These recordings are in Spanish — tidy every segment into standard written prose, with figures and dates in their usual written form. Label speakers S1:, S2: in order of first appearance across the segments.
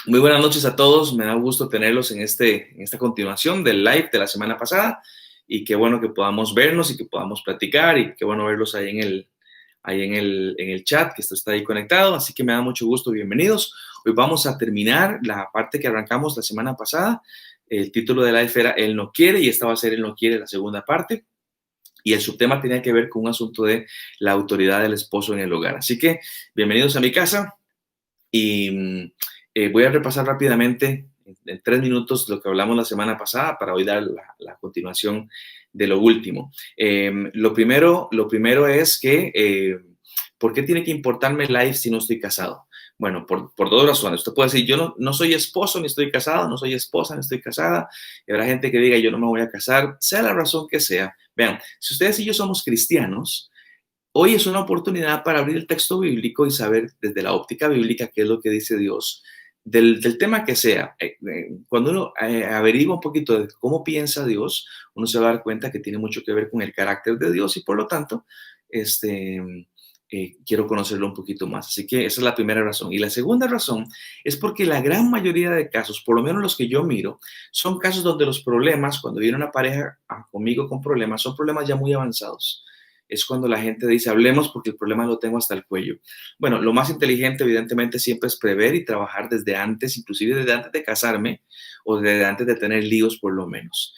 S1: Muy buenas noches a todos, me da gusto tenerlos en esta continuación del live de la semana pasada y qué bueno que podamos vernos y que podamos platicar y qué bueno verlos ahí en el chat que está ahí conectado, así que me da mucho gusto, bienvenidos. Hoy vamos a terminar la parte que arrancamos la semana pasada. El título del live era Él no quiere y esta va a ser Él no quiere, la segunda parte. Y el subtema tenía que ver con un asunto de la autoridad del esposo en el hogar. Así que bienvenidos a mi casa. Y voy a repasar rápidamente en 3 minutos lo que hablamos la semana pasada para hoy dar la continuación de lo último. Lo primero es que, ¿por qué tiene que importarme el live si no estoy casado? Bueno, por dos razones. Usted puede decir, yo no soy esposo ni estoy casado, no soy esposa ni estoy casada. Y habrá gente que diga, yo no me voy a casar, sea la razón que sea. Vean, si ustedes y yo somos cristianos, hoy es una oportunidad para abrir el texto bíblico y saber desde la óptica bíblica qué es lo que dice Dios del tema que sea. Cuando uno averigua un poquito de cómo piensa Dios, uno se va a dar cuenta que tiene mucho que ver con el carácter de Dios y por lo tanto, quiero conocerlo un poquito más. Así que esa es la primera razón. Y la segunda razón es porque la gran mayoría de casos, por lo menos los que yo miro, son casos donde los problemas, cuando viene una pareja conmigo con problemas, son problemas ya muy avanzados. Es cuando la gente dice, hablemos porque el problema lo tengo hasta el cuello. Bueno, lo más inteligente, evidentemente, siempre es prever y trabajar desde antes, inclusive desde antes de casarme o desde antes de tener líos, por lo menos.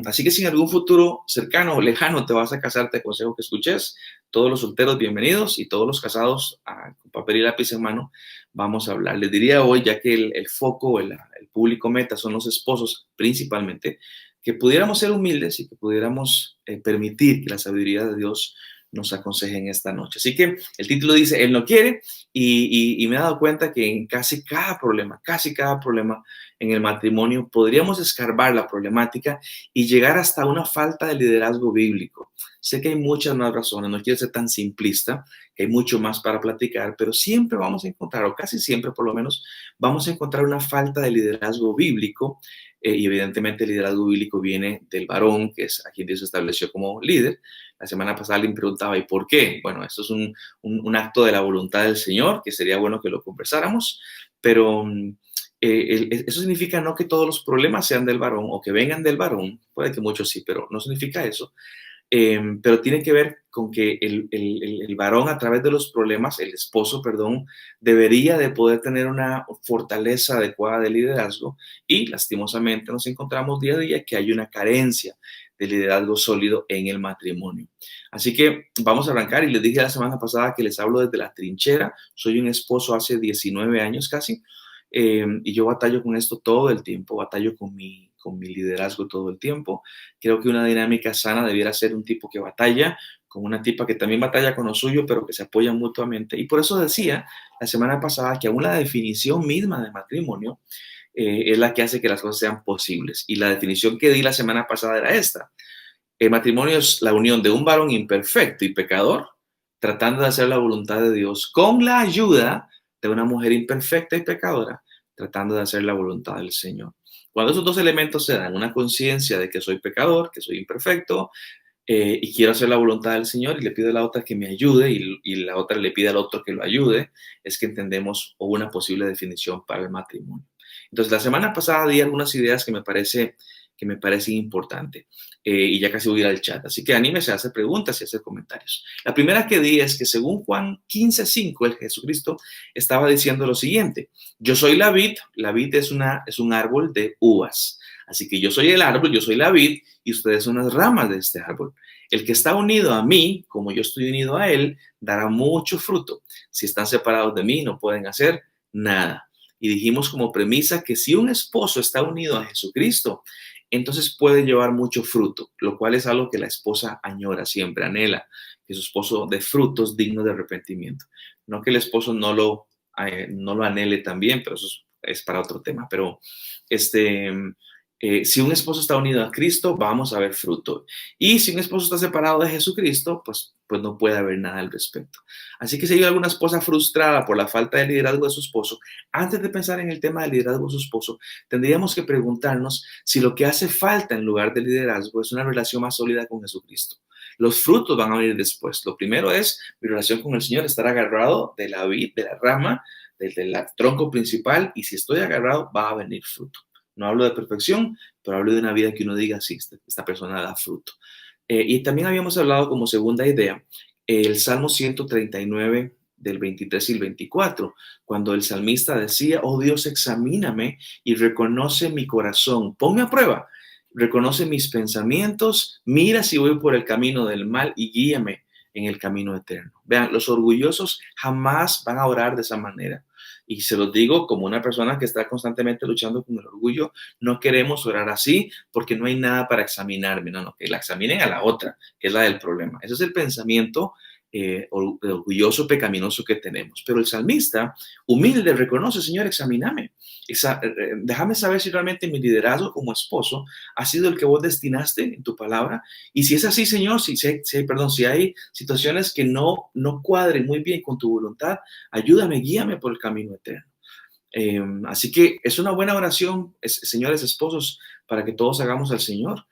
S1: Así que si en algún futuro cercano o lejano te vas a casar, te aconsejo que escuches. Todos los solteros, bienvenidos, y todos los casados, con papel y lápiz en mano, vamos a hablar. Les diría hoy, ya que el foco, el público meta son los esposos principalmente, que pudiéramos ser humildes y que pudiéramos permitir que la sabiduría de Dios nos aconseje en esta noche. Así que el título dice, Él no quiere, y me he dado cuenta que en casi cada problema en el matrimonio, podríamos escarbar la problemática y llegar hasta una falta de liderazgo bíblico. Sé que hay muchas más razones, no quiero ser tan simplista, que hay mucho más para platicar, pero siempre vamos a encontrar, o casi siempre por lo menos, vamos a encontrar una falta de liderazgo bíblico. Y evidentemente el liderazgo bíblico viene del varón, que es a quien Dios estableció como líder. La semana pasada le preguntaba, ¿y por qué? Bueno, esto es un acto de la voluntad del Señor, que sería bueno que lo conversáramos, pero eso significa no que todos los problemas sean del varón o que vengan del varón, puede que muchos sí, pero no significa eso. Pero tiene que ver con que el varón, a través de los problemas, el esposo, perdón, debería de poder tener una fortaleza adecuada de liderazgo, y lastimosamente nos encontramos día a día que hay una carencia de liderazgo sólido en el matrimonio. Así que vamos a arrancar, y les dije la semana pasada que les hablo desde la trinchera. Soy un esposo hace 19 años casi, y yo batallo con esto todo el tiempo, batallo con mi liderazgo todo el tiempo. Creo que una dinámica sana debiera ser un tipo que batalla con una tipa que también batalla con lo suyo, pero que se apoyan mutuamente. Y por eso decía la semana pasada que aún la definición misma de matrimonio es la que hace que las cosas sean posibles. Y la definición que di la semana pasada era esta. El matrimonio es la unión de un varón imperfecto y pecador tratando de hacer la voluntad de Dios con la ayuda de una mujer imperfecta y pecadora tratando de hacer la voluntad del Señor. Cuando esos dos elementos se dan, una conciencia de que soy pecador, que soy imperfecto, y quiero hacer la voluntad del Señor, y le pido a la otra que me ayude, y la otra le pide al otro que lo ayude, es que entendemos una posible definición para el matrimonio. Entonces, la semana pasada di algunas ideas que me parecen importantes, y ya casi voy a ir al chat. Así que anímese a hacer preguntas y a hacer comentarios. La primera que di es que según Juan 15:5, el Jesucristo estaba diciendo lo siguiente: yo soy la vid es un árbol de uvas. Así que yo soy el árbol, yo soy la vid, y ustedes son las ramas de este árbol. El que está unido a mí, como yo estoy unido a él, dará mucho fruto. Si están separados de mí, no pueden hacer nada. Y dijimos como premisa que si un esposo está unido a Jesucristo, entonces puede llevar mucho fruto, lo cual es algo que la esposa añora siempre, anhela, que su esposo dé frutos dignos de arrepentimiento. No que el esposo no lo anhele también, pero eso es para otro tema. Pero si un esposo está unido a Cristo, vamos a ver fruto. Y si un esposo está separado de Jesucristo, pues no puede haber nada al respecto. Así que si hay alguna esposa frustrada por la falta de liderazgo de su esposo, antes de pensar en el tema del liderazgo de su esposo, tendríamos que preguntarnos si lo que hace falta en lugar de liderazgo es una relación más sólida con Jesucristo. Los frutos van a venir después. Lo primero es mi relación con el Señor, estar agarrado de la vid, de la rama, desde el tronco principal, y si estoy agarrado, va a venir fruto. No hablo de perfección, pero hablo de una vida que uno diga, sí, esta persona da fruto. Y también habíamos hablado como segunda idea, el Salmo 139 del 23 y el 24, cuando el salmista decía, oh Dios, examíname y reconoce mi corazón, ponme a prueba, reconoce mis pensamientos, mira si voy por el camino del mal y guíame en el camino eterno. Vean, los orgullosos jamás van a orar de esa manera. Y se los digo como una persona que está constantemente luchando con el orgullo, no queremos orar así porque no hay nada para examinarme, no, que la examinen a la otra, que es la del problema. Ese es el pensamiento orgulloso, pecaminoso que tenemos. Pero el salmista, humilde, reconoce, Señor, examíname. Déjame saber si realmente mi liderazgo como esposo ha sido el que vos destinaste en tu palabra. Y si es así, Señor, si hay situaciones que no cuadren muy bien con tu voluntad, ayúdame, guíame por el camino eterno. Así que es una buena oración, señores esposos, para que todos hagamos al Señor.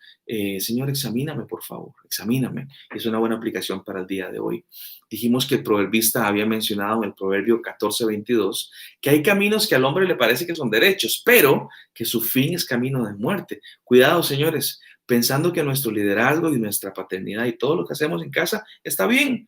S1: Señor, examíname, por favor, examíname. Es una buena aplicación para el día de hoy. Dijimos que el proverbista había mencionado en el proverbio 14:22 que hay caminos que al hombre le parece que son derechos, pero que su fin es camino de muerte. Cuidado, señores, pensando que nuestro liderazgo y nuestra paternidad y todo lo que hacemos en casa está bien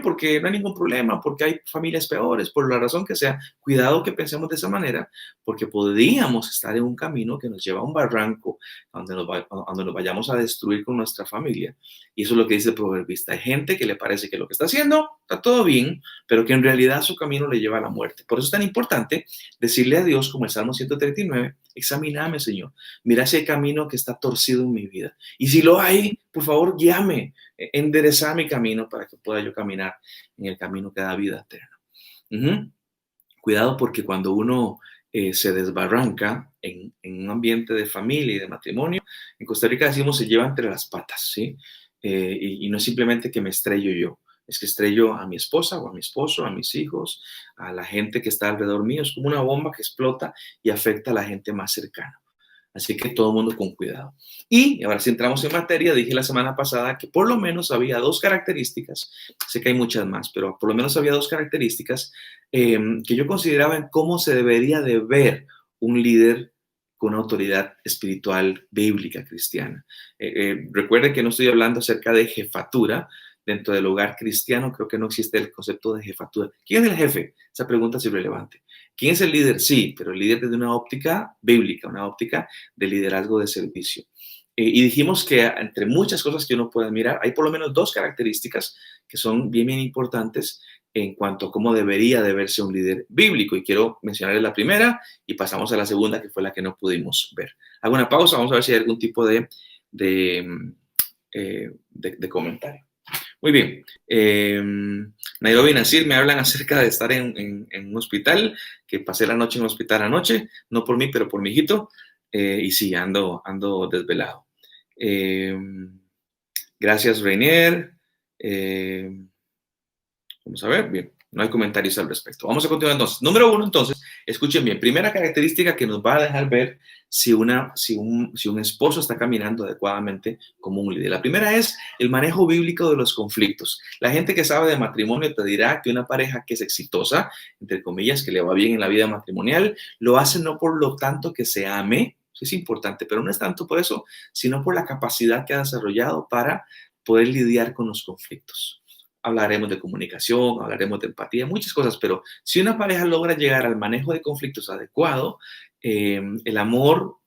S1: porque no hay ningún problema, porque hay familias peores, por la razón que sea. Cuidado que pensemos de esa manera, porque podríamos estar en un camino que nos lleva a un barranco donde nos vayamos a destruir con nuestra familia. Y eso es lo que dice el proverbista. Hay gente que le parece que lo que está haciendo está todo bien, pero que en realidad su camino le lleva a la muerte. Por eso es tan importante decirle a Dios, como el Salmo 139, examíname, Señor. Mira ese camino que está torcido en mi vida. Y si lo hay, por favor, guíame, endereza mi camino para que pueda yo caminar en el camino que da vida eterna. Cuidado porque cuando uno se desbarranca en un ambiente de familia y de matrimonio, en Costa Rica decimos se lleva entre las patas, ¿sí? Y no es simplemente que me estrello yo, es que estrello a mi esposa o a mi esposo, a mis hijos, a la gente que está alrededor mío. Es como una bomba que explota y afecta a la gente más cercana. Así que todo el mundo con cuidado. Y ahora si entramos en materia, dije la semana pasada que por lo menos había dos características, sé que hay muchas más, pero por lo menos había dos características que yo consideraba en cómo se debería de ver un líder con autoridad espiritual bíblica cristiana. Recuerden que no estoy hablando acerca de jefatura. Dentro del hogar cristiano creo que no existe el concepto de jefatura. ¿Quién es el jefe? Esa pregunta es irrelevante. ¿Quién es el líder? Sí, pero el líder desde una óptica bíblica, una óptica de liderazgo de servicio. Y dijimos que entre muchas cosas que uno puede mirar, hay por lo menos dos características que son bien importantes en cuanto a cómo debería de verse un líder bíblico. Y quiero mencionarles la primera y pasamos a la segunda, que fue la que no pudimos ver. Hago una pausa, vamos a ver si hay algún tipo de comentario. Muy bien. Nairobi y Nasir me hablan acerca de estar en un hospital, que pasé la noche en un hospital anoche, no por mí, pero por mi hijito. Y sí, ando desvelado. Gracias, Reinier. Vamos a ver, bien, no hay comentarios al respecto. Vamos a continuar entonces. Número uno, entonces, escuchen bien. Primera característica que nos va a dejar ver si un esposo está caminando adecuadamente como un líder. La primera es el manejo bíblico de los conflictos. La gente que sabe de matrimonio te dirá que una pareja que es exitosa, entre comillas, que le va bien en la vida matrimonial, lo hace no por lo tanto que se ame, eso es importante, pero no es tanto por eso, sino por la capacidad que ha desarrollado para poder lidiar con los conflictos. Hablaremos de comunicación, hablaremos de empatía, muchas cosas, pero si una pareja logra llegar al manejo de conflictos adecuado, el amor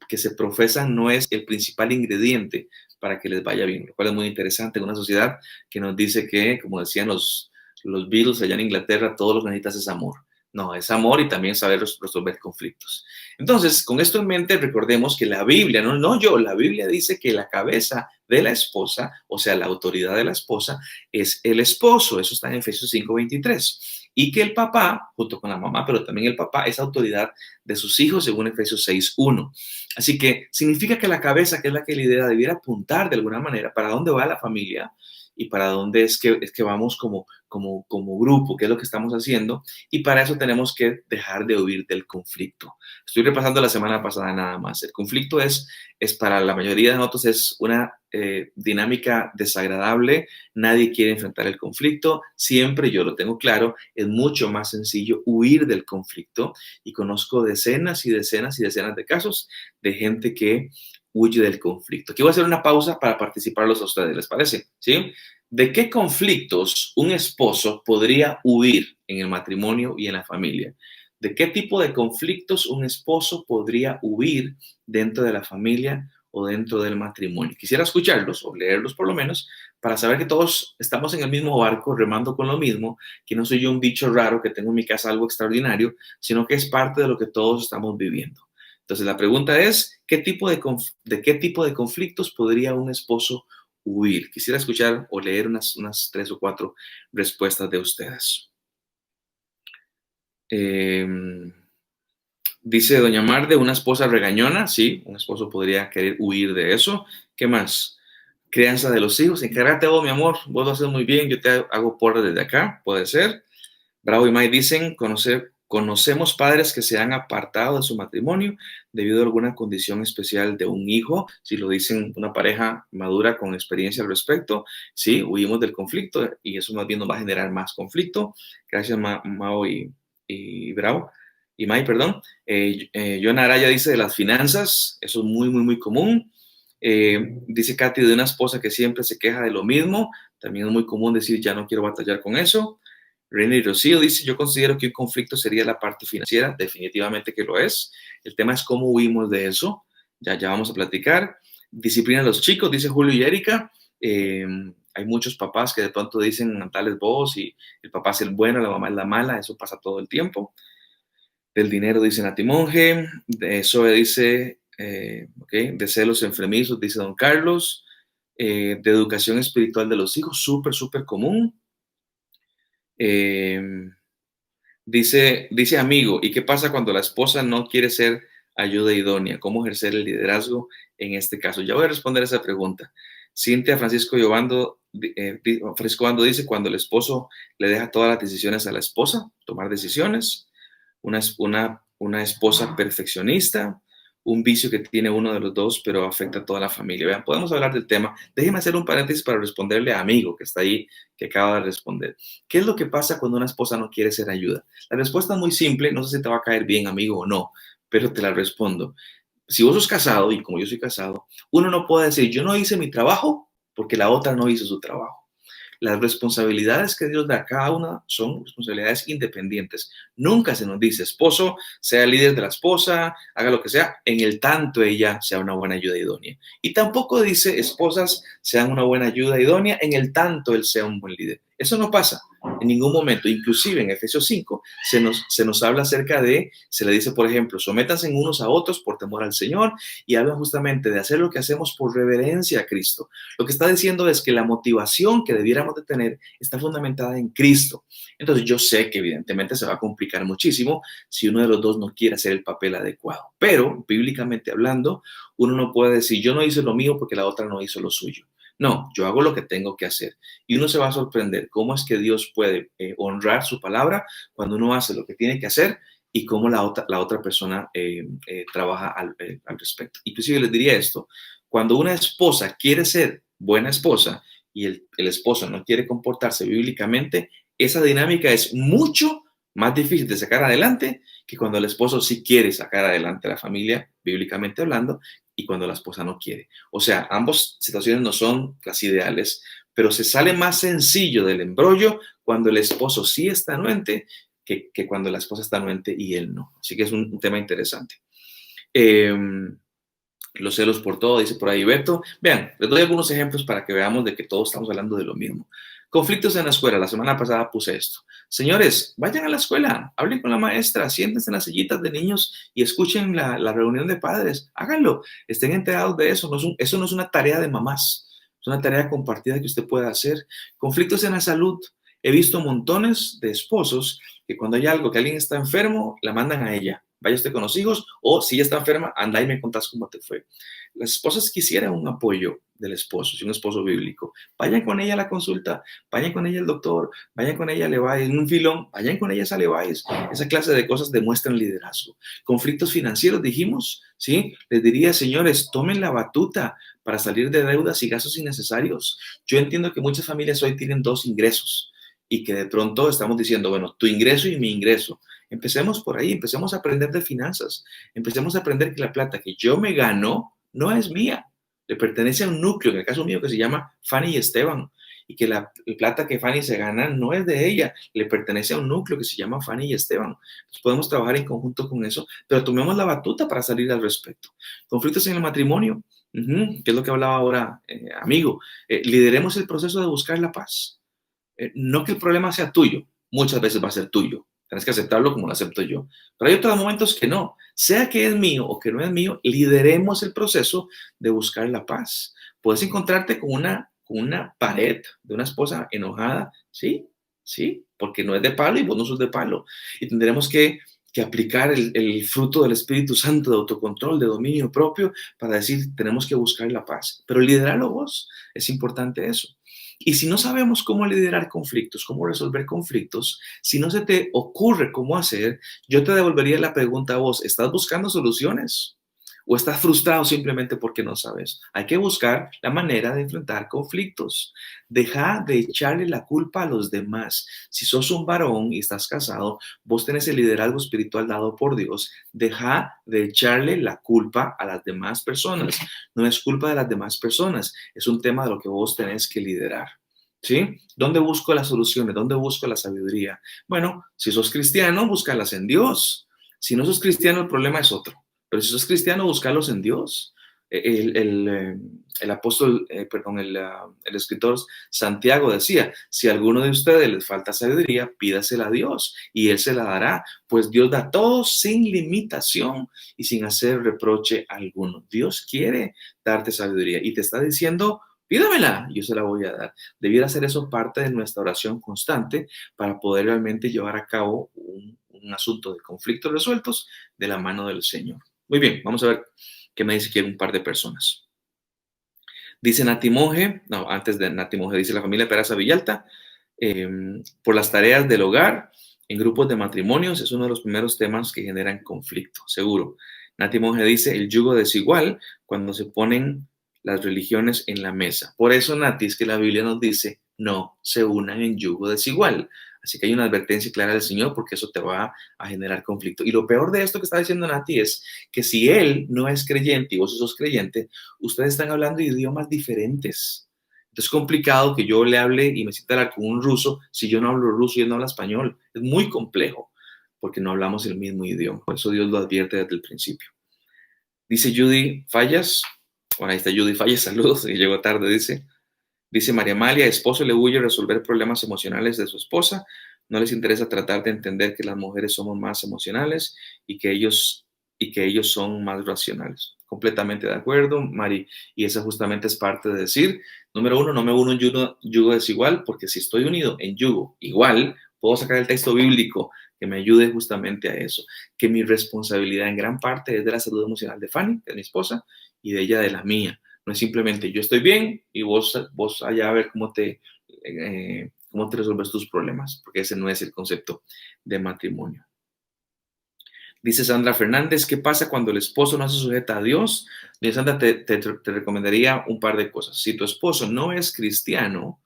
S1: que se profesa no es el principal ingrediente para que les vaya bien, lo cual es muy interesante en una sociedad que nos dice que, como decían los Beatles allá en Inglaterra, todo lo que necesitas es amor. No, es amor y también saber resolver conflictos. Entonces, con esto en mente, recordemos que la Biblia, la Biblia dice que la cabeza de la esposa, o sea, la autoridad de la esposa, es el esposo. Eso está en Efesios 5:23. Y que el papá, junto con la mamá, pero también el papá, es autoridad de sus hijos, según Efesios 6:1. Así que significa que la cabeza, que es la que lidera, debiera apuntar de alguna manera para dónde va la familia y para dónde es que vamos como grupo, qué es lo que estamos haciendo, y para eso tenemos que dejar de huir del conflicto. Estoy repasando la semana pasada nada más. El conflicto es para la mayoría de nosotros es una dinámica desagradable, nadie quiere enfrentar el conflicto, siempre yo lo tengo claro, es mucho más sencillo huir del conflicto y conozco decenas y decenas y decenas de casos de gente que huye del conflicto. Aquí voy a hacer una pausa para participarlos a ustedes, ¿les parece? ¿Sí? ¿De qué conflictos un esposo podría huir en el matrimonio y en la familia? ¿De qué tipo de conflictos un esposo podría huir dentro de la familia o dentro del matrimonio? Quisiera escucharlos o leerlos por lo menos para saber que todos estamos en el mismo barco, remando con lo mismo, que no soy yo un bicho raro que tengo en mi casa algo extraordinario, sino que es parte de lo que todos estamos viviendo. Entonces la pregunta es, ¿de qué tipo de conflictos podría un esposo huir? Quisiera escuchar o leer unas 3 o 4 respuestas de ustedes. Dice doña Mar, de una esposa regañona, sí, un esposo podría querer huir de eso. ¿Qué más? Crianza de los hijos, encárgate vos, mi amor, vos lo haces muy bien, yo te hago porras desde acá, puede ser. Bravo y May dicen, conocemos padres que se han apartado de su matrimonio debido a alguna condición especial de un hijo, si lo dicen una pareja madura con experiencia al respecto, sí, huimos del conflicto y eso más bien nos va a generar más conflicto. Gracias, Mao y Bravo. Y May, perdón. Joana Araya dice de las finanzas, eso es muy, muy, muy común. Dice Katy de una esposa que siempre se queja de lo mismo, también es muy común decir ya no quiero batallar con eso. René Rocío dice, yo considero que un conflicto sería la parte financiera, definitivamente que lo es. El tema es cómo huimos de eso, ya vamos a platicar. Disciplina a los chicos, dice Julio y Erika. Hay muchos papás que de pronto dicen tales vos y el papá es el bueno, la mamá es la mala, eso pasa todo el tiempo. Del dinero, dice Nati Monge. De Zoe dice, de celos enfermizos, dice Don Carlos. De educación espiritual de los hijos, súper, súper común. Dice amigo, ¿y qué pasa cuando la esposa no quiere ser ayuda idónea? ¿Cómo ejercer el liderazgo en este caso? Ya voy a responder esa pregunta. Cintia Francisco Obando dice, cuando el esposo le deja todas las decisiones a la esposa, tomar decisiones, una esposa perfeccionista, un vicio que tiene uno de los dos, pero afecta a toda la familia. Vean, podemos hablar del tema. Déjenme hacer un paréntesis para responderle a amigo que está ahí, que acaba de responder. ¿Qué es lo que pasa cuando una esposa no quiere ser ayuda? La respuesta es muy simple, no sé si te va a caer bien, amigo, o no, pero te la respondo. Si vos sos casado, y como yo soy casado, uno no puede decir, yo no hice mi trabajo porque la otra no hizo su trabajo. Las responsabilidades que Dios da a cada una son responsabilidades independientes. Nunca se nos dice, esposo, sea el líder de la esposa, haga lo que sea, en el tanto ella sea una buena ayuda idónea. Y tampoco dice, esposas, sean una buena ayuda idónea, en el tanto él sea un buen líder. Eso no pasa en ningún momento. Inclusive en Efesios 5 se nos habla acerca de, se le dice, por ejemplo, sométanse unos a otros por temor al Señor, y habla justamente de hacer lo que hacemos por reverencia a Cristo. Lo que está diciendo es que la motivación que debiéramos de tener está fundamentada en Cristo. Entonces yo sé que evidentemente se va a complicar muchísimo si uno de los dos no quiere hacer el papel adecuado, pero bíblicamente hablando, uno no puede decir yo no hice lo mío porque la otra no hizo lo suyo. No, yo hago lo que tengo que hacer. Y uno se va a sorprender cómo es que Dios puede honrar su palabra cuando uno hace lo que tiene que hacer y cómo la otra persona trabaja al respecto. Inclusive les diría esto, cuando una esposa quiere ser buena esposa y el esposo no quiere comportarse bíblicamente, esa dinámica es mucho más difícil de sacar adelante que cuando el esposo sí quiere sacar adelante a la familia, bíblicamente hablando, y cuando la esposa no quiere. O sea, ambas situaciones no son las ideales, pero se sale más sencillo del embrollo cuando el esposo sí está anuente que cuando la esposa está anuente y él no. Así que es un tema interesante. Los celos por todo, dice por ahí Beto. Vean, les doy algunos ejemplos para que veamos de que todos estamos hablando de lo mismo. Conflictos en la escuela. La semana pasada puse esto. Señores, vayan a la escuela, hablen con la maestra, siéntense en las sillitas de niños y escuchen la reunión de padres. Háganlo, estén enterados de eso. Eso no es una tarea de mamás, es una tarea compartida que usted puede hacer. Conflictos en la salud. He visto montones de esposos que cuando hay algo, que alguien está enfermo, la mandan a ella. vaya usted con los hijos, o si ella está enferma, anda y me contás cómo te fue. Las esposas quisieran un apoyo del esposo, si un esposo bíblico. Vayan con ella a la consulta, vayan con ella al doctor, vayan con ella a Levi's, en un filón, vayan con ella a Levi's. Esa clase de cosas demuestran liderazgo. Conflictos financieros, dijimos, ¿sí? Les diría, señores, tomen la batuta para salir de deudas y gastos innecesarios. Yo entiendo que muchas familias hoy tienen dos ingresos y que de pronto estamos diciendo, bueno, tu ingreso y mi ingreso. Empecemos por ahí, empecemos a aprender de finanzas, empecemos a aprender que la plata que yo me gano no es mía, le pertenece a un núcleo, en el caso mío que se llama Fanny y Esteban, y que la plata que Fanny se gana no es de ella, le pertenece a un núcleo que se llama Fanny y Esteban. Entonces podemos trabajar en conjunto con eso, pero tomemos la batuta para salir al respecto. Conflictos en el matrimonio, que es lo que hablaba ahora, amigo. Lideremos el proceso de buscar la paz. No que el problema sea tuyo, muchas veces va a ser tuyo. Tienes que aceptarlo como lo acepto yo. Pero hay otros momentos que no. Sea que es mío o que no es mío, lideremos el proceso de buscar la paz. Puedes encontrarte con una pared de una esposa enojada, sí, sí, porque no es de palo y vos no sos de palo. Y tendremos que aplicar el fruto del Espíritu Santo de autocontrol, de dominio propio, para decir, tenemos que buscar la paz. Pero liderarlo vos, es importante eso. Y si no sabemos cómo liderar conflictos, cómo resolver conflictos, si no se te ocurre cómo hacer, yo te devolvería la pregunta a vos, ¿estás buscando soluciones? ¿O estás frustrado simplemente porque no sabes? Hay que buscar la manera de enfrentar conflictos. Deja de echarle la culpa a los demás. Si sos un varón y estás casado, vos tenés el liderazgo espiritual dado por Dios. Deja de echarle la culpa a las demás personas. No es culpa de las demás personas, es un tema de lo que vos tenés que liderar. ¿Sí? ¿Dónde busco las soluciones? ¿Dónde busco la sabiduría? Bueno, si sos cristiano, búscalas en Dios. Si no sos cristiano, el problema es otro. Pero si sos cristiano, búscalos en Dios. El apóstol, perdón, el escritor Santiago decía, si a alguno de ustedes les falta sabiduría, pídasela a Dios y Él se la dará, pues Dios da todo sin limitación y sin hacer reproche alguno. Dios quiere darte sabiduría y te está diciendo, pídamela, yo se la voy a dar. Debiera hacer eso parte de nuestra oración constante para poder realmente llevar a cabo un asunto de conflictos resueltos de la mano del Señor. Muy bien, vamos a ver qué me dice aquí un par de personas. Dice Nati Monge, no, antes de Nati Monge, dice la familia Peraza Villalta, por las tareas del hogar en grupos de matrimonios es uno de los primeros temas que generan conflicto, seguro. Nati Monge dice el yugo desigual cuando se ponen las religiones en la mesa. Por eso, Nati, es que la Biblia nos dice no se unan en yugo desigual. Así que hay una advertencia clara del Señor porque eso te va a generar conflicto. Y lo peor de esto que está diciendo Nati es que si él no es creyente y vos sos creyente, ustedes están hablando de idiomas diferentes. Entonces es complicado que yo le hable y me sienta hablar con un ruso si yo no hablo ruso y él no habla español. Es muy complejo porque no hablamos el mismo idioma. Por eso Dios lo advierte desde el principio. Dice Judy Fallas. Bueno, ahí está Judy Fallas. Saludos. Y llegó tarde, dice. Dice María Amalia, esposo le huye resolver problemas emocionales de su esposa. No les interesa tratar de entender que las mujeres somos más emocionales y que ellos son más racionales. Completamente de acuerdo, Mari. Y esa justamente es parte de decir, número uno, no me uno en yugo desigual, porque si estoy unido en yugo igual, puedo sacar el texto bíblico que me ayude justamente a eso. Que mi responsabilidad en gran parte es de la salud emocional de Fanny, de mi esposa, y de ella de la mía. No es simplemente yo estoy bien y vos allá a ver cómo te resuelves tus problemas, porque ese no es el concepto de matrimonio. Dice Sandra Fernández, ¿qué pasa cuando el esposo no se sujeta a Dios? Dice Sandra, te recomendaría un par de cosas. Si tu esposo no es cristiano,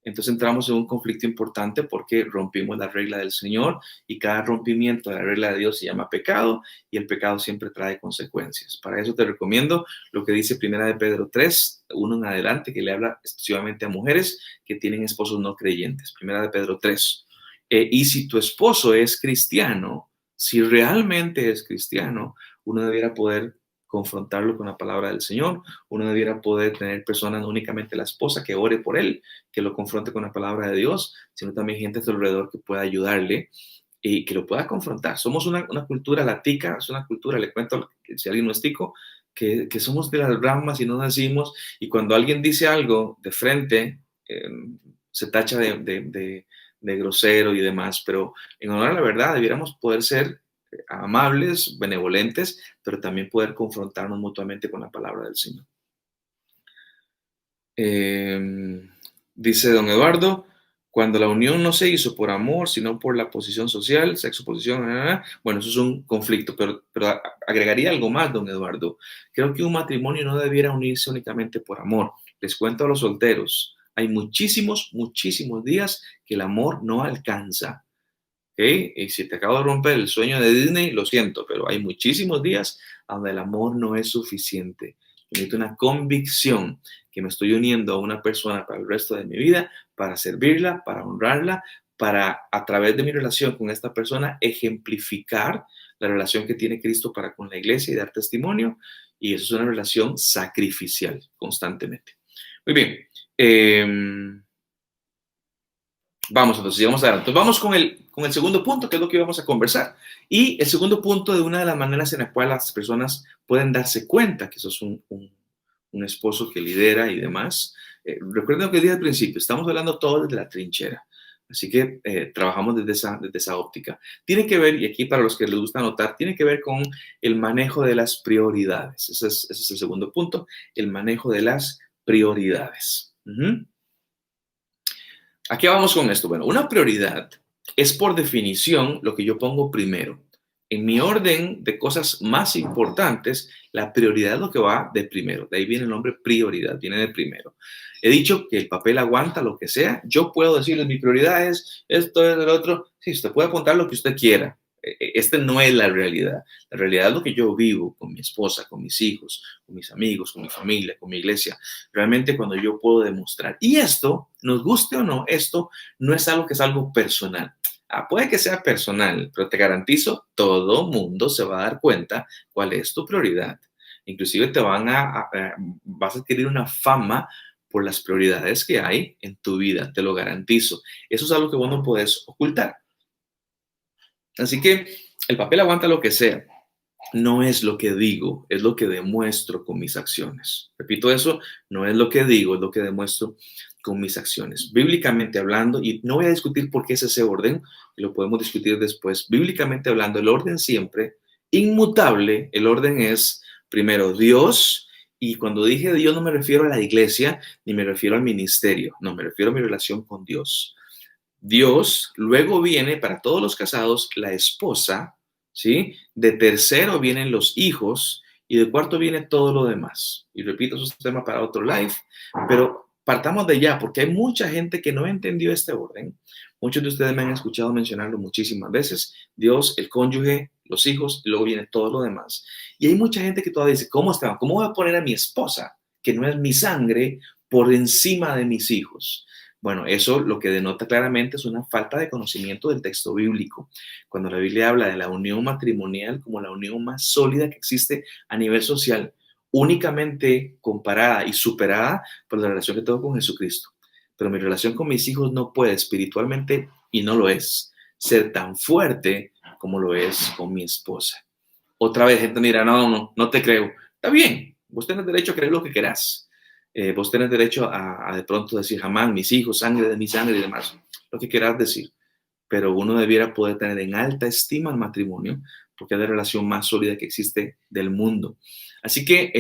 S1: entonces entramos en un conflicto importante porque rompimos la regla del Señor y cada rompimiento de la regla de Dios se llama pecado y el pecado siempre trae consecuencias. Para eso te recomiendo lo que dice Primera de Pedro 3, 1 en adelante, que le habla exclusivamente a mujeres que tienen esposos no creyentes. Primera de Pedro 3. Y si tu esposo es cristiano, si realmente es cristiano, uno debiera poder confrontarlo con la palabra del Señor, uno debiera poder tener personas, no únicamente la esposa, que ore por él, que lo confronte con la palabra de Dios, sino también gente a su alrededor que pueda ayudarle y que lo pueda confrontar. Somos una cultura latica, es una cultura, le cuento, si alguien no es tico, que somos de las ramas y no decimos, y cuando alguien dice algo de frente, se tacha de grosero y demás, pero en honor a la verdad debiéramos poder ser amables, benevolentes, pero también poder confrontarnos mutuamente con la palabra del Señor. Eh, Dice don Eduardo, cuando la unión no se hizo por amor, sino por la posición social, sexo, posición, bueno, eso es un conflicto, pero agregaría algo más, don Eduardo. Creo que un matrimonio no debiera unirse únicamente por amor. Les cuento a los solteros, hay muchísimos, muchísimos días que el amor no alcanza. ¿Ok? Y si te acabo de romper el sueño de Disney, lo siento, pero hay muchísimos días donde el amor no es suficiente. Yo necesito una convicción que me estoy uniendo a una persona para el resto de mi vida, para servirla, para honrarla, para a través de mi relación con esta persona ejemplificar la relación que tiene Cristo para con la iglesia y dar testimonio. Y eso es una relación sacrificial constantemente. Muy bien. Vamos, entonces, sigamos adelante. Entonces, vamos con el segundo punto, que es lo que vamos a conversar. Y el segundo punto de una de las maneras en la cual las personas pueden darse cuenta que sos un esposo que lidera y demás. Recuerden lo que dije al principio, estamos hablando todo desde la trinchera. Así que trabajamos desde esa óptica. Tiene que ver, y aquí para los que les gusta anotar, tiene que ver con el manejo de las prioridades. Ese es el segundo punto, el manejo de las prioridades. ¿A qué vamos con esto? Bueno, una prioridad es por definición lo que yo pongo primero. En mi orden de cosas más importantes, la prioridad es lo que va de primero. De ahí viene el nombre prioridad, viene de primero. He dicho que el papel aguanta lo que sea. Yo puedo decirles mi prioridad es esto, es el otro. Sí, usted puede apuntar lo que usted quiera. Este no es la realidad. La realidad es lo que yo vivo con mi esposa, con mis hijos, con mis amigos, con mi familia, con mi iglesia. Realmente cuando yo puedo demostrar. Y esto, nos guste o no, esto no es algo que es algo personal. Puede que sea personal, pero te garantizo, todo mundo se va a dar cuenta cuál es tu prioridad. Inclusive vas a adquirir una fama por las prioridades que hay en tu vida, te lo garantizo. Eso es algo que vos no puedes ocultar. Así que el papel aguanta lo que sea. No es lo que digo, es lo que demuestro con mis acciones. Repito eso, no es lo que digo, es lo que demuestro con mis acciones. Bíblicamente hablando, y no voy a discutir por qué es ese orden, lo podemos discutir después. Bíblicamente hablando, el orden siempre, inmutable, el orden es primero Dios, y cuando dije Dios no me refiero a la iglesia, ni me refiero al ministerio, no, me refiero a mi relación con Dios. Dios, luego viene para todos los casados la esposa, ¿sí? De tercero vienen los hijos y de cuarto viene todo lo demás. Y repito, eso es un tema para otro live, pero partamos de ya, porque hay mucha gente que no entendió este orden. Muchos de ustedes me han escuchado mencionarlo muchísimas veces. Dios, el cónyuge, los hijos, y luego viene todo lo demás. Y hay mucha gente que todavía dice, ¿cómo está? ¿Cómo voy a poner a mi esposa, que no es mi sangre, por encima de mis hijos? Bueno, eso lo que denota claramente es una falta de conocimiento del texto bíblico. Cuando la Biblia habla de la unión matrimonial como la unión más sólida que existe a nivel social, únicamente comparada y superada por la relación que tengo con Jesucristo. Pero mi relación con mis hijos no puede espiritualmente, y no lo es, ser tan fuerte como lo es con mi esposa. Otra vez gente dirá, no te creo. Está bien, vos tenés derecho a creer lo que querás. Vos tenés derecho a de pronto decir, jamás, mis hijos, sangre de mi sangre y demás, lo que quieras decir. Pero uno debiera poder tener en alta estima el matrimonio, porque es la relación más sólida que existe del mundo. Así que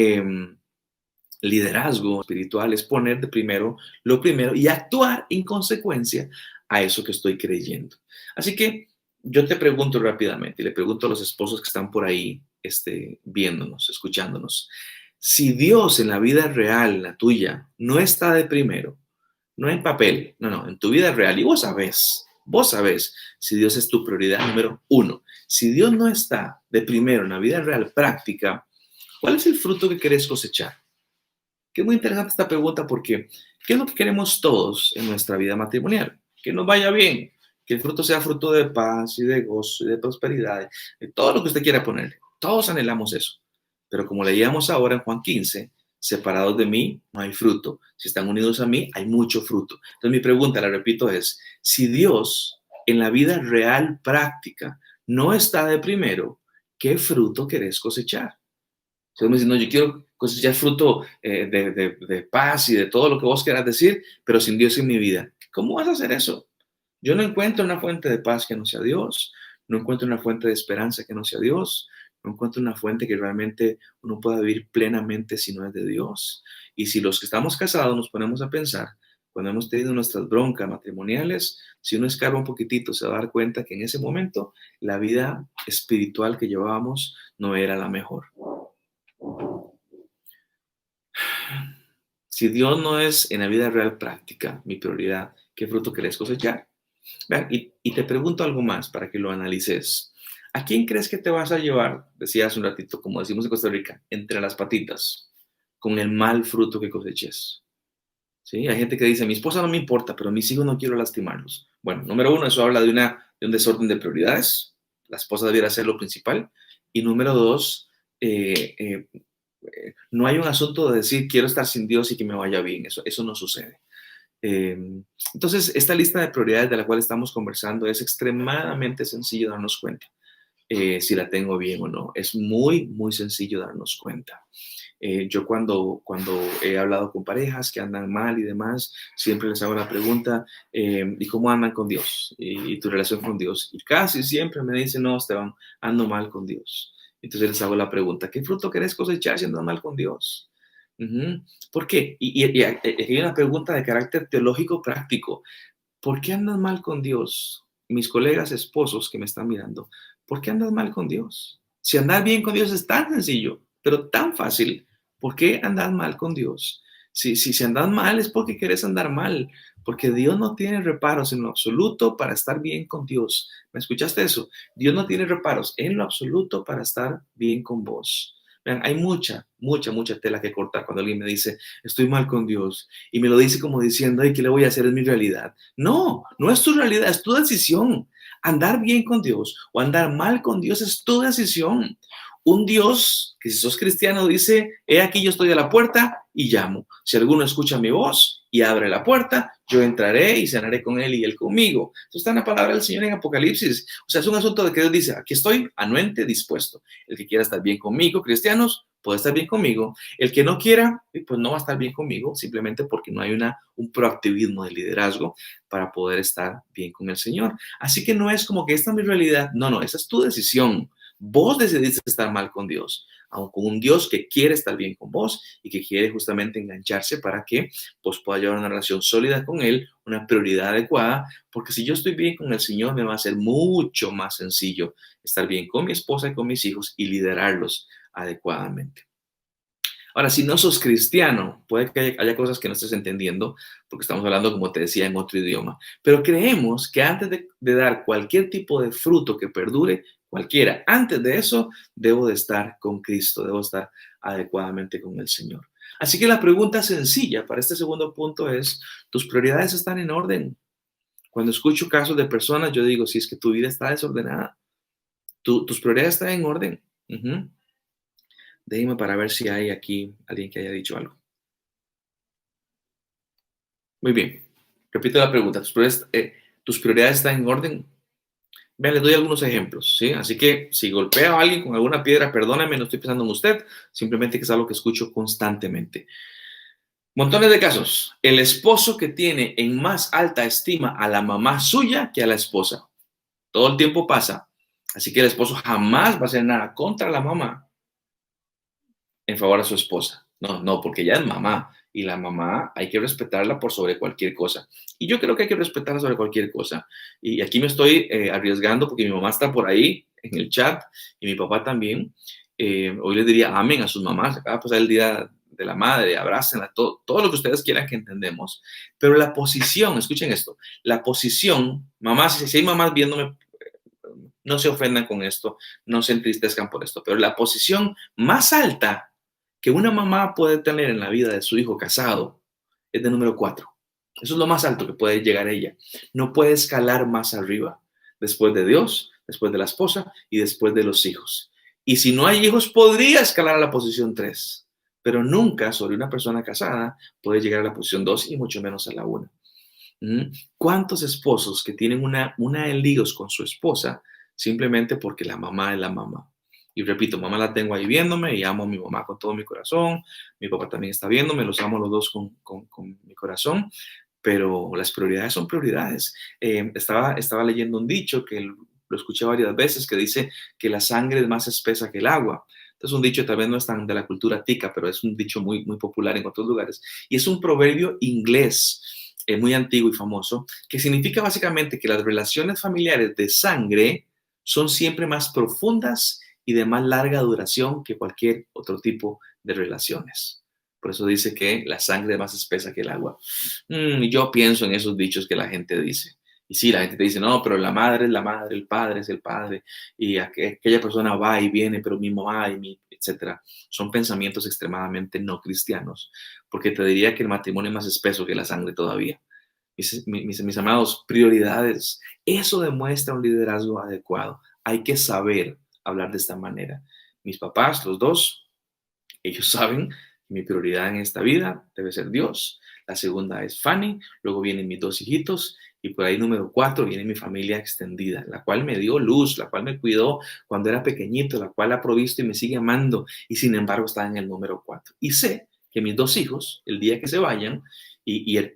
S1: liderazgo espiritual es poner de primero lo primero y actuar en consecuencia a eso que estoy creyendo. Así que yo te pregunto rápidamente, y le pregunto a los esposos que están por ahí viéndonos, escuchándonos, si Dios en la vida real, la tuya, no está de primero, no en papel, no, en tu vida real, y vos sabés si Dios es tu prioridad número uno. Si Dios no está de primero en la vida real práctica, ¿cuál es el fruto que querés cosechar? Que es muy interesante esta pregunta porque ¿qué es lo que queremos todos en nuestra vida matrimonial? Que nos vaya bien, que el fruto sea fruto de paz y de gozo y de prosperidad, de todo lo que usted quiera ponerle. Todos anhelamos eso. Pero como leíamos ahora en Juan 15, separados de mí no hay fruto. Si están unidos a mí, hay mucho fruto. Entonces mi pregunta, la repito, es, si Dios en la vida real práctica no está de primero, ¿qué fruto querés cosechar? Entonces me dice, no, yo quiero cosechar fruto de paz y de todo lo que vos quieras decir, pero sin Dios en mi vida. ¿Cómo vas a hacer eso? Yo no encuentro una fuente de paz que no sea Dios. no encuentro una fuente de esperanza que no sea Dios, no encuentro una fuente que realmente uno pueda vivir plenamente si no es de Dios. Y si los que estamos casados nos ponemos a pensar, cuando hemos tenido nuestras broncas matrimoniales, si uno escarba un poquitito, se va a dar cuenta que en ese momento la vida espiritual que llevábamos no era la mejor. Si Dios no es en la vida real práctica mi prioridad, ¿qué fruto querés cosechar? Vean, y te pregunto algo más para que lo analices. ¿A quién crees que te vas a llevar, decía hace un ratito, como decimos en Costa Rica, entre las patitas, con el mal fruto que coseches? ¿Sí? Hay gente que dice, mi esposa no me importa, pero mis hijos no quiero lastimarlos. Bueno, número uno, eso habla de un desorden de prioridades. La esposa debiera ser lo principal. Y número dos, no hay un asunto de decir, quiero estar sin Dios y que me vaya bien. Eso no sucede. Eh, entonces, esta lista de prioridades de la cual estamos conversando es extremadamente sencillo darnos cuenta si la tengo bien o no. Es muy, muy sencillo darnos cuenta. Yo cuando he hablado con parejas que andan mal y demás, siempre les hago la pregunta, ¿y cómo andan con Dios? Y tu relación con Dios. Y casi siempre me dicen, no, Esteban, ando mal con Dios. Entonces les hago la pregunta, ¿qué fruto querés cosechar si andas mal con Dios? Ujú. ¿Por qué? Y aquí hay una pregunta de carácter teológico práctico. ¿Por qué andas mal con Dios? Mis colegas esposos que me están mirando, ¿por qué andas mal con Dios? Si andar bien con Dios es tan sencillo, pero tan fácil, ¿por qué andas mal con Dios? Si andas mal es porque quieres andar mal, porque Dios no tiene reparos en lo absoluto para estar bien con Dios. ¿Me escuchaste eso? Dios no tiene reparos en lo absoluto para estar bien con vos. Vean, hay mucha, mucha, mucha tela que cortar cuando alguien me dice, estoy mal con Dios, y me lo dice como diciendo, ay, ¿qué le voy a hacer? Es mi realidad. No, no es tu realidad, es tu decisión. Andar bien con Dios o andar mal con Dios es tu decisión. Un Dios que si sos cristiano dice, he aquí yo estoy a la puerta y llamo. Si alguno escucha mi voz y abre la puerta, yo entraré y cenaré con él y él conmigo. Eso está en la palabra del Señor en Apocalipsis. O sea, es un asunto de que Dios dice, aquí estoy, anuente, dispuesto. El que quiera estar bien conmigo, cristianos, puede estar bien conmigo. El que no quiera, pues no va a estar bien conmigo, simplemente porque no hay un proactivismo de liderazgo para poder estar bien con el Señor. Así que no es como que esta es mi realidad. No, no, esa es tu decisión. Vos decidiste estar mal con Dios, aun con un Dios que quiere estar bien con vos y que quiere justamente engancharse para que vos puedas llevar una relación sólida con Él, una prioridad adecuada, porque si yo estoy bien con el Señor, me va a ser mucho más sencillo estar bien con mi esposa y con mis hijos y liderarlos adecuadamente. Ahora, si no sos cristiano, puede que haya cosas que no estés entendiendo, porque estamos hablando, como te decía, en otro idioma. Pero creemos que antes de dar cualquier tipo de fruto que perdure, cualquiera, antes de eso, debo de estar con Cristo, debo estar adecuadamente con el Señor. Así que la pregunta sencilla para este segundo punto es, ¿tus prioridades están en orden? Cuando escucho casos de personas, yo digo, si es que tu vida está desordenada, tus prioridades están en orden. Ujú. Déjeme para ver si hay aquí alguien que haya dicho algo. Muy bien. Repito la pregunta. ¿Tus prioridades están en orden? Vean, les doy algunos ejemplos, ¿sí? Así que si golpeo a alguien con alguna piedra, perdóname, no estoy pensando en usted, simplemente que es algo que escucho constantemente. Montones de casos. El esposo que tiene en más alta estima a la mamá suya que a la esposa. Todo el tiempo pasa. Así que el esposo jamás va a hacer nada contra la mamá en favor a su esposa. No, no, porque ella es mamá y la mamá hay que respetarla por sobre cualquier cosa. Y yo creo que hay que respetarla sobre cualquier cosa. Y aquí me estoy arriesgando porque mi mamá está por ahí en el chat y mi papá también. Hoy les diría amén a sus mamás. Acaba de pasar el día de la madre, abrácenla, todo lo que ustedes quieran que entendemos. Pero la posición, escuchen esto, la posición, mamás, si hay mamás viéndome, no se ofendan con esto, no se entristezcan por esto, pero la posición más alta que una mamá puede tener en la vida de su hijo casado es de número 4. Eso es lo más alto que puede llegar ella. No puede escalar más arriba, después de Dios, después de la esposa y después de los hijos. Y si no hay hijos, podría escalar a la posición 3, pero nunca sobre una persona casada puede llegar a la posición 2 y mucho menos a la 1. ¿Cuántos esposos que tienen una en líos con su esposa simplemente porque la mamá es la mamá? Y repito, mamá la tengo ahí viéndome y amo a mi mamá con todo mi corazón. Mi papá también está viéndome, los amo los dos con mi corazón, pero las prioridades son prioridades. Estaba leyendo un dicho que lo escuché varias veces, que dice que la sangre es más espesa que el agua. Entonces, un dicho tal vez no es tan de la cultura tica, pero es un dicho muy, muy popular en otros lugares. Y es un proverbio inglés muy antiguo y famoso, que significa básicamente que las relaciones familiares de sangre son siempre más profundas y de más larga duración que cualquier otro tipo de relaciones. Por eso dice que la sangre es más espesa que el agua. Yo pienso en esos dichos que la gente dice. Y sí, la gente te dice, no, pero la madre es la madre, el padre es el padre, y aquella persona va y viene, pero mi mamá y mi, etcétera. Son pensamientos extremadamente no cristianos, porque te diría que el matrimonio es más espeso que la sangre todavía. Mis amados, prioridades. Eso demuestra un liderazgo adecuado. Hay que saber hablar de esta manera. Mis papás, los dos, ellos saben que mi prioridad en esta vida debe ser Dios. La segunda es Fanny, luego vienen mis dos hijitos y por ahí número 4 viene mi familia extendida, la cual me dio luz, la cual me cuidó cuando era pequeñito, la cual ha provisto y me sigue amando y sin embargo está en el número 4. Y sé que mis dos hijos, el día que se vayan,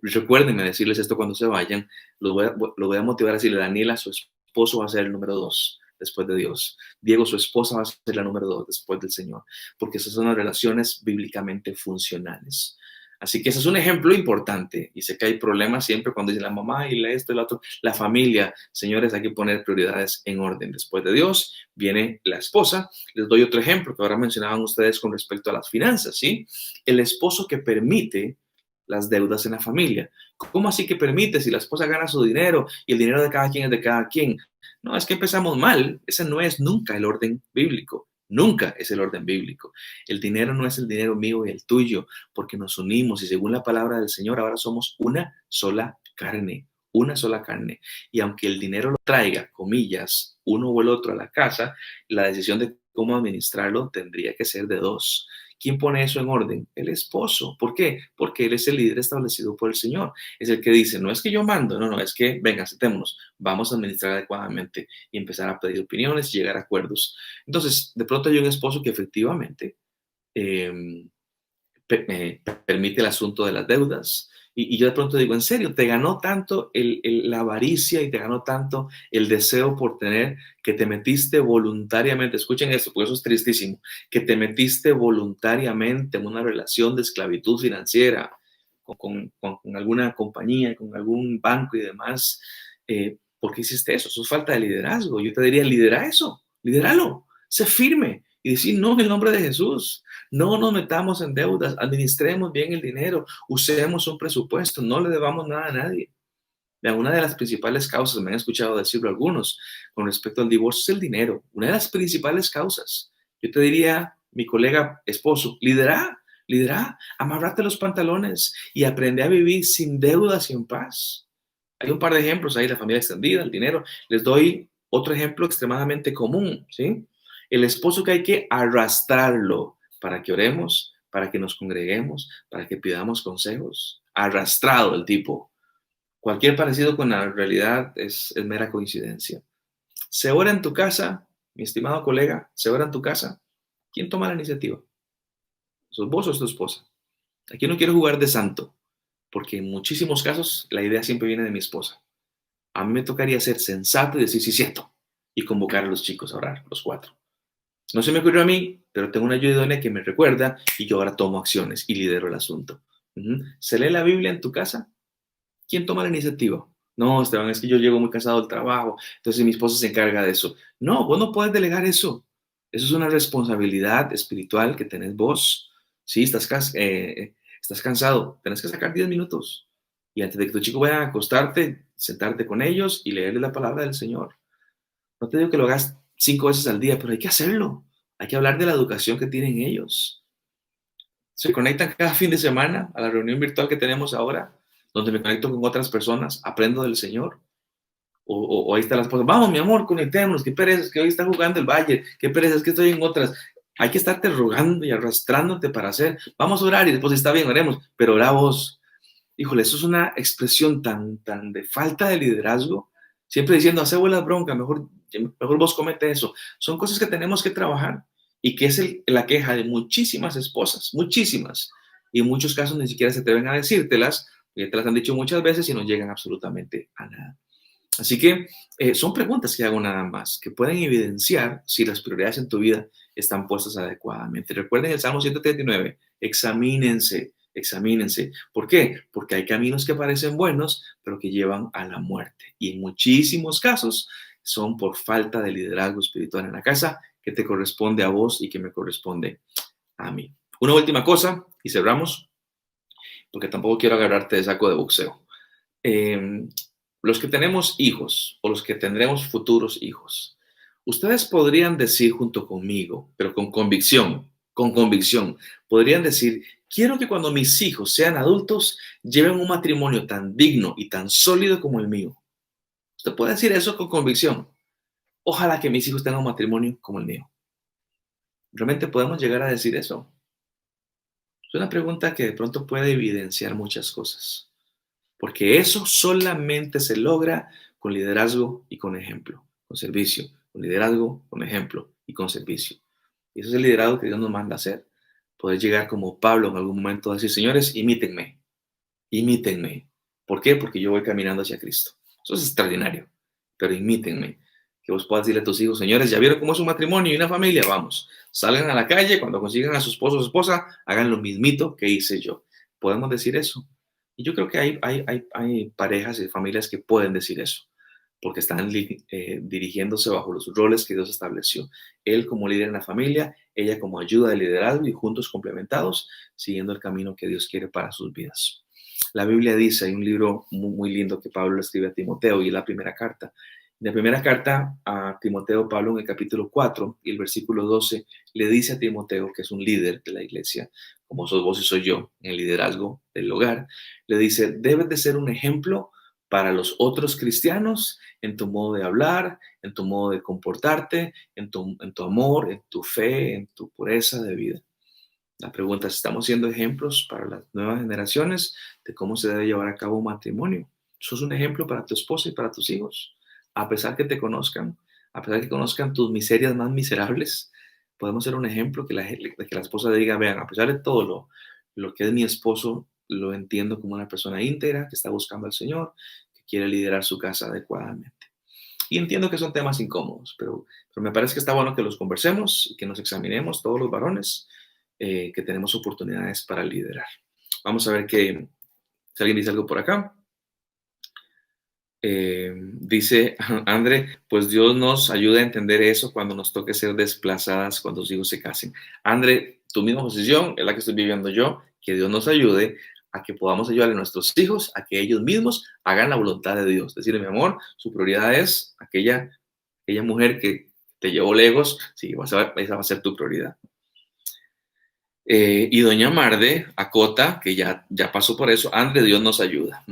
S1: recuérdenme decirles esto cuando se vayan, lo voy a motivar a decirle, Daniela, su esposo va a ser el número 2 después de Dios. Diego, su esposa va a ser la número 2 después del Señor, porque esas son las relaciones bíblicamente funcionales. Así que ese es un ejemplo importante y sé que hay problemas siempre cuando dicen la mamá y esto y lo otro, la familia. Señores, hay que poner prioridades en orden. Después de Dios viene la esposa. Les doy otro ejemplo que ahora mencionaban ustedes con respecto a las finanzas, ¿sí? El esposo que permite las deudas en la familia. ¿Cómo así que permite si la esposa gana su dinero y el dinero de cada quien es de cada quien? No, es que empezamos mal. Ese no es nunca el orden bíblico. Nunca es el orden bíblico. El dinero no es el dinero mío y el tuyo, porque nos unimos y según la palabra del Señor ahora somos una sola carne, una sola carne. Y aunque el dinero lo traiga, comillas, uno o el otro a la casa, la decisión de cómo administrarlo tendría que ser de dos. ¿Quién pone eso en orden? El esposo. ¿Por qué? Porque él es el líder establecido por el Señor. Es el que dice, no es que yo mando, no, es que, venga, sentémonos, vamos a administrar adecuadamente y empezar a pedir opiniones y llegar a acuerdos. Entonces, de pronto hay un esposo que efectivamente eh, permite el asunto de las deudas. Y yo de pronto digo, en serio, te ganó tanto la avaricia y te ganó tanto el deseo por tener que te metiste voluntariamente, escuchen esto, porque eso es tristísimo, que te metiste voluntariamente en una relación de esclavitud financiera con alguna compañía, con algún banco y demás. ¿Por qué hiciste eso? Eso es falta de liderazgo. Yo te diría, lidera eso, lidéralo, sé firme y decir no en el nombre de Jesús. No nos metamos en deudas, administremos bien el dinero, usemos un presupuesto, no le debamos nada a nadie. Una de las principales causas, me han escuchado decirlo algunos, con respecto al divorcio es el dinero. Una de las principales causas. Yo te diría, mi colega esposo, lidera, amarrate los pantalones y aprende a vivir sin deudas y en paz. Hay un par de ejemplos ahí, la familia extendida, el dinero. Les doy otro ejemplo extremadamente común, ¿sí? El esposo que hay que arrastrarlo para que oremos, para que nos congreguemos, para que pidamos consejos. Arrastrado el tipo. Cualquier parecido con la realidad es mera coincidencia. ¿Se ora en tu casa, mi estimado colega? ¿Se ora en tu casa? ¿Quién toma la iniciativa? ¿Sos vos o es tu esposa? Aquí no quiero jugar de santo, porque en muchísimos casos la idea siempre viene de mi esposa. A mí me tocaría ser sensato y decir sí, cierto, y convocar a los chicos a orar, los 4. No se me ocurrió a mí, pero tengo una ayuda idónea que me recuerda y yo ahora tomo acciones y lidero el asunto. ¿Se lee la Biblia en tu casa? ¿Quién toma la iniciativa? No, Esteban, es que yo llego muy cansado del trabajo, entonces mi esposa se encarga de eso. No, vos no puedes delegar eso. Eso es una responsabilidad espiritual que tenés vos. Sí, estás cansado, tenés que sacar 10 minutos. Y antes de que tu chico vaya a acostarte, sentarte con ellos y leerle la palabra del Señor. No te digo que lo hagas 5 veces al día, pero hay que hacerlo. Hay que hablar de la educación que tienen ellos. Se conectan cada fin de semana a la reunión virtual que tenemos ahora, donde me conecto con otras personas, aprendo del Señor. O ahí está la esposa, vamos mi amor, conectémonos, qué pereza, es que hoy está jugando el Bayern, qué pereza, es que estoy en otras. Hay que estarte rogando y arrastrándote para hacer. Vamos a orar y después está bien, oremos, pero ora vos. Híjole, eso es una expresión tan de falta de liderazgo. Siempre diciendo, hace buenas broncas, mejor vos comete eso. Son cosas que tenemos que trabajar y que es la queja de muchísimas esposas, muchísimas. Y en muchos casos ni siquiera se atreven a decírtelas, porque te las han dicho muchas veces y no llegan absolutamente a nada. Así que son preguntas que hago nada más, que pueden evidenciar si las prioridades en tu vida están puestas adecuadamente. Recuerden el Salmo 139, examínense, examínense. ¿Por qué? Porque hay caminos que parecen buenos, pero que llevan a la muerte. Y en muchísimos casos son por falta de liderazgo espiritual en la casa que te corresponde a vos y que me corresponde a mí. Una última cosa y cerramos, porque tampoco quiero agarrarte de saco de boxeo. Eh, los que tenemos hijos o los que tendremos futuros hijos, ustedes podrían decir junto conmigo, pero con convicción, podrían decir, quiero que cuando mis hijos sean adultos, lleven un matrimonio tan digno y tan sólido como el mío. Usted puede decir eso con convicción. Ojalá que mis hijos tengan un matrimonio como el mío. ¿Realmente podemos llegar a decir eso? Es una pregunta que de pronto puede evidenciar muchas cosas. Porque eso solamente se logra con liderazgo y con ejemplo, con servicio, con liderazgo, con ejemplo y con servicio. Y ese es el liderazgo que Dios nos manda a hacer. Poder llegar como Pablo en algún momento a decir, señores, imítenme, imítenme. ¿Por qué? Porque yo voy caminando hacia Cristo. Eso es extraordinario, pero imítenme. Que vos puedas decirle a tus hijos, señores, ¿ya vieron cómo es un matrimonio y una familia? Vamos, salgan a la calle, cuando consigan a su esposo o su esposa, hagan lo mismito que hice yo. ¿Podemos decir eso? Y yo creo que hay parejas y familias que pueden decir eso, porque están dirigiéndose bajo los roles que Dios estableció. Él como líder en la familia, ella como ayuda de liderazgo y juntos complementados, siguiendo el camino que Dios quiere para sus vidas. La Biblia dice, hay un libro muy, muy lindo que Pablo escribe a Timoteo y es la primera carta. En la primera carta a Timoteo, Pablo en el capítulo 4 y el versículo 12 le dice a Timoteo, que es un líder de la iglesia, como sos vos y soy yo, en el liderazgo del hogar, le dice, debes de ser un ejemplo para los otros cristianos en tu modo de hablar, en tu modo de comportarte, en tu amor, en tu fe, en tu pureza de vida. La pregunta es, ¿estamos siendo ejemplos para las nuevas generaciones de cómo se debe llevar a cabo un matrimonio? ¿Sos un ejemplo para tu esposa y para tus hijos? A pesar que te conozcan, a pesar que conozcan tus miserias más miserables, podemos ser un ejemplo que la esposa diga, vean, a pesar de todo lo que es mi esposo, lo entiendo como una persona íntegra que está buscando al Señor, que quiere liderar su casa adecuadamente. Y entiendo que son temas incómodos, pero me parece que está bueno que los conversemos y que nos examinemos todos los varones que tenemos oportunidades para liderar. Vamos a ver si alguien dice algo por acá. Dice André, pues Dios nos ayuda a entender eso cuando nos toque ser desplazadas cuando los hijos se casen. André, tu misma posición es la que estoy viviendo yo, que Dios nos ayude a que podamos ayudar a nuestros hijos a que ellos mismos hagan la voluntad de Dios. Decirle, mi amor, su prioridad es aquella mujer que te llevó lejos, sí, esa va a ser tu prioridad. Y doña Marde acota, que ya pasó por eso, André, Dios nos ayuda.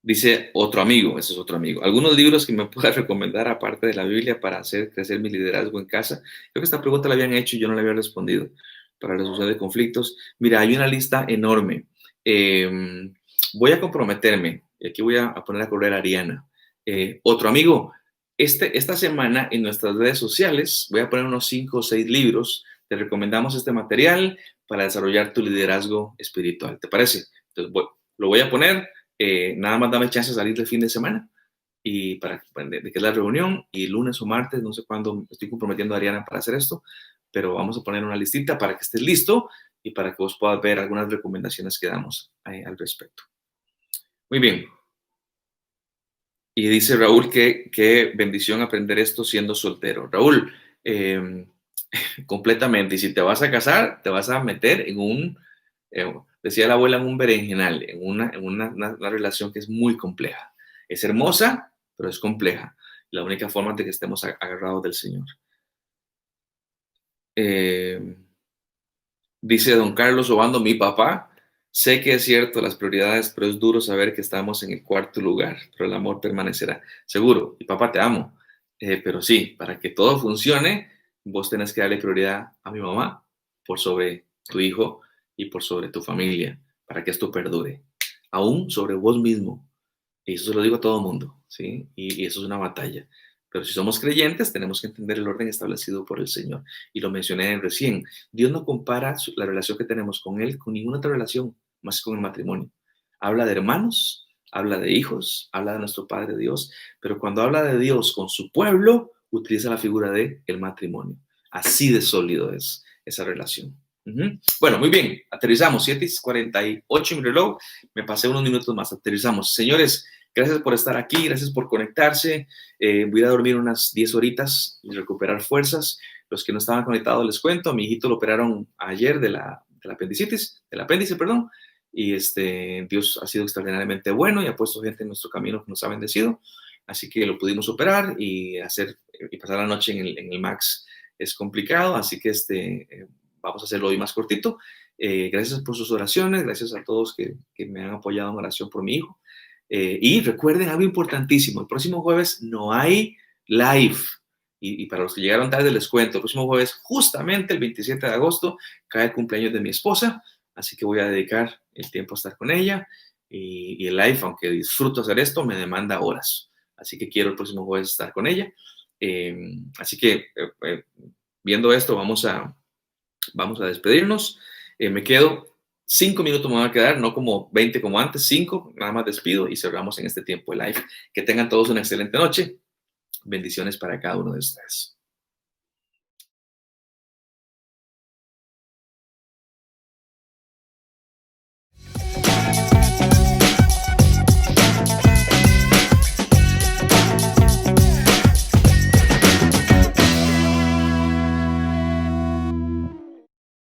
S1: Dice otro amigo, ese es otro amigo. Algunos libros que me puedas recomendar aparte de la Biblia para hacer crecer mi liderazgo en casa. Creo que esta pregunta la habían hecho y yo no la había respondido. Para resolución de conflictos. Mira, hay una lista enorme. Voy a comprometerme. Y aquí voy a poner a correr a Ariana. Otro amigo, esta semana en nuestras redes sociales voy a poner unos 5 o 6 libros. Te recomendamos este material para desarrollar tu liderazgo espiritual. ¿Te parece? Entonces, lo voy a poner. Nada más dame chance de salir el fin de semana y de que es la reunión y lunes o martes, no sé cuándo estoy comprometiendo a Ariana para hacer esto, pero vamos a poner una listita para que estés listo y para que vos puedas ver algunas recomendaciones que damos al respecto. Muy bien. Y dice Raúl que qué bendición aprender esto siendo soltero. Raúl, completamente. Y si te vas a casar, te vas a meter en decía la abuela, en un berenjenal, en una relación que es muy compleja. Es hermosa, pero es compleja. La única forma de que estemos agarrados del Señor. Dice don Carlos Obando, mi papá, sé que es cierto las prioridades, pero es duro saber que estamos en el cuarto lugar, pero el amor permanecerá. Seguro, y papá, te amo. Pero sí, para que todo funcione, vos tenés que darle prioridad a mi mamá por sobre tu hijo y por sobre tu familia, para que esto perdure. Aún sobre vos mismo. Y eso se lo digo a todo el mundo, ¿sí? Y eso es una batalla. Pero si somos creyentes, tenemos que entender el orden establecido por el Señor. Y lo mencioné recién. Dios no compara la relación que tenemos con Él con ninguna otra relación. más con el matrimonio. Habla de hermanos, habla de hijos, habla de nuestro Padre Dios, pero cuando habla de Dios con su pueblo, utiliza la figura de el matrimonio. Así de sólido es esa relación. Bueno, muy bien, aterrizamos, 7:48 mi reloj, me pasé unos minutos más, aterrizamos. Señores, gracias por estar aquí, gracias por conectarse. Voy a dormir unas 10 horitas y recuperar fuerzas. Los que no estaban conectados les cuento, a mi hijito lo operaron ayer de la apendicitis, del apéndice, perdón, y Dios ha sido extraordinariamente bueno y ha puesto gente en nuestro camino que nos ha bendecido, así que lo pudimos operar y pasar la noche en el Max es complicado, así que vamos a hacerlo hoy más cortito. Gracias por sus oraciones, gracias a todos que me han apoyado en oración por mi hijo. Y recuerden algo importantísimo, el próximo jueves no hay live. Y para los que llegaron tarde les cuento, el próximo jueves, justamente el 27 de agosto, cae el cumpleaños de mi esposa, así que voy a dedicar el tiempo a estar con ella. Y el live, aunque disfruto hacer esto, me demanda horas. Así que quiero el próximo jueves estar con ella. Así que viendo esto, vamos a despedirnos. Me quedo 5 minutos, me van a quedar, no como 20 como antes, 5, nada más despido y cerramos en este tiempo de live. Que tengan todos una excelente noche. Bendiciones para cada uno de ustedes.